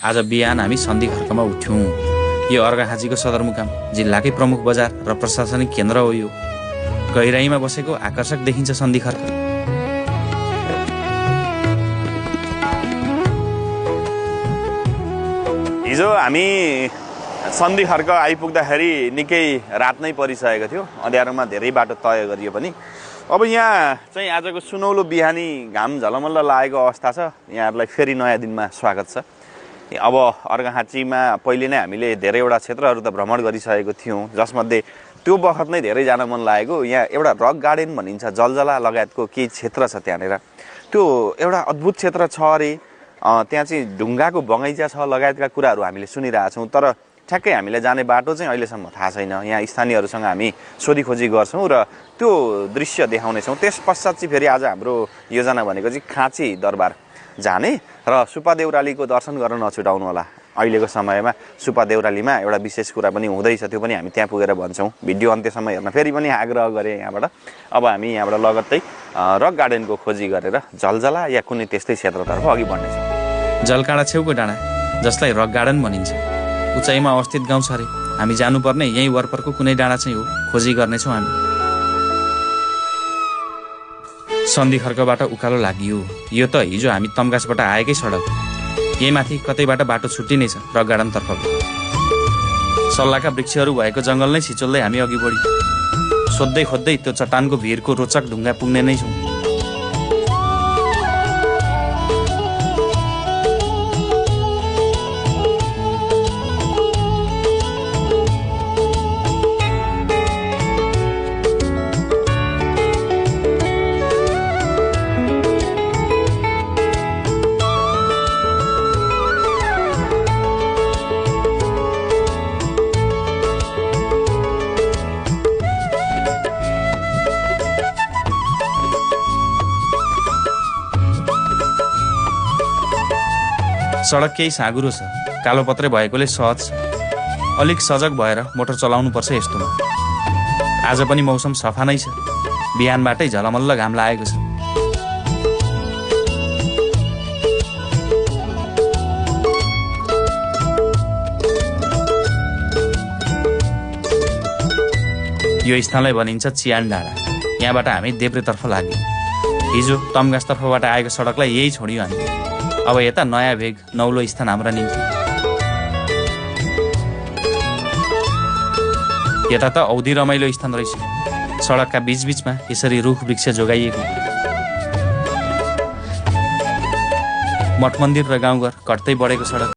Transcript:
आज बिहान हामी सन्धि खर्कमा उठ्यौँ। यो अर्घाखाँचीको सदरमुकाम जिल्लाकै प्रमुख बजार र प्रशासनिक केन्द्र हो। यो गहिराईमा बसेको आकर्षक देखिन्छ सन्धि खर्क। हिजो हामी सन्धि खर्क आइपुग्दाखेरि निकै रात नै परिसकेको थियो। अँध्यारोमा धेरै बाटो तय गरियो पनि अब यहाँ चाहिँ आजको सुनौलो बिहानी घाम झलमल्ल लागेको अवस्था छ। यहाँहरूलाई फेरि नयाँ दिनमा स्वागत छ। अब अर्घाखाँचीमा पहिले नै हामीले धेरैवटा क्षेत्रहरू त भ्रमण गरिसकेको थियौँ, जसमध्ये त्यो बखत नै धेरै जान मन लागेको यहाँ एउटा रक गार्डन भनिन्छ, जलजला लगायतको केही क्षेत्र छ। त्यहाँनिर त्यो एउटा अद्भुत क्षेत्र छ अरे। त्यहाँ चाहिँ ढुङ्गाको बगैँचा छ लगायतका कुराहरू हामीले सुनिरहेछौँ, तर ठ्याक्कै हामीलाई जाने बाटो चाहिँ अहिलेसम्म थाहा छैन। यहाँ स्थानीयहरूसँग हामी सोधीखोजी गर्छौँ र त्यो दृश्य देखाउनेछौँ। त्यस पश्चात चाहिँ फेरि आज हाम्रो योजना भनेको चाहिँ खाँची दरबार जाने र सुपा देउरालीको दर्शन गर्न नछुटाउनु होला। अहिलेको समयमा सुपा देउरालीमा एउटा विशेष कुरा पनि हुँदैछ, त्यो पनि हामी त्यहाँ पुगेर भन्छौँ। भिडियो अन्त्यसम्म हेर्न फेरि पनि आग्रह गरेँ यहाँबाट। अब हामी यहाँबाट लगत्तै रक गार्डनको खोजी गरेर जलजला या कुनै त्यस्तै क्षेत्रतर्फ अघि बढ्नेछौँ। जलकाँडा छेउको डाँडा, जसलाई रक गार्डन भनिन्छ, उचाइमा अवस्थित गाउँ छ अरे। हामी जानुपर्ने यहीँ वरपरको कुनै डाँडा चाहिँ हो, खोजी गर्नेछौँ हामी। सन्धि खर्कबाट उकालो लागियो। यो त हिजो हामी तम्घासबाट आएकै सडक। यही माथि कतैबाट बाटो छुट्टिने छ रक गार्डनतर्फ। सल्लाहका वृक्षहरू भएको जङ्गल नै छिचोल्दै हामी अघि बढ्यौँ। सोध्दै खोज्दै त्यो चट्टानको भिरको रोचक ढुङ्गा पुग्ने नै छौँ। सडक केही साँगुरो छ, कालो पत्रे भएकोले सहज छ। अलिक सजग भएर मोटर चलाउनुपर्छ यस्तोमा। आज पनि मौसम सफा नै छ, बिहानबाटै झलमल्ल घाम लागेको छ। यो स्थानलाई भनिन्छ चियान डाँडा। यहाँबाट हामी देब्रेतर्फ लाग्यौँ। हिजो तम्घासतर्फबाट आएको सडकलाई यही छोड्यौँ हामी। अब यता नयाँ भेग नौलो स्थान हाम्रा निम्ति। यता त औधी रमाइलो स्थान रहेछ। सडकका बीचबीचमा यसरी रुख वृक्ष जोगाइएको। मठ मन्दिर र गाउँघर कट्दै बढेको सडक।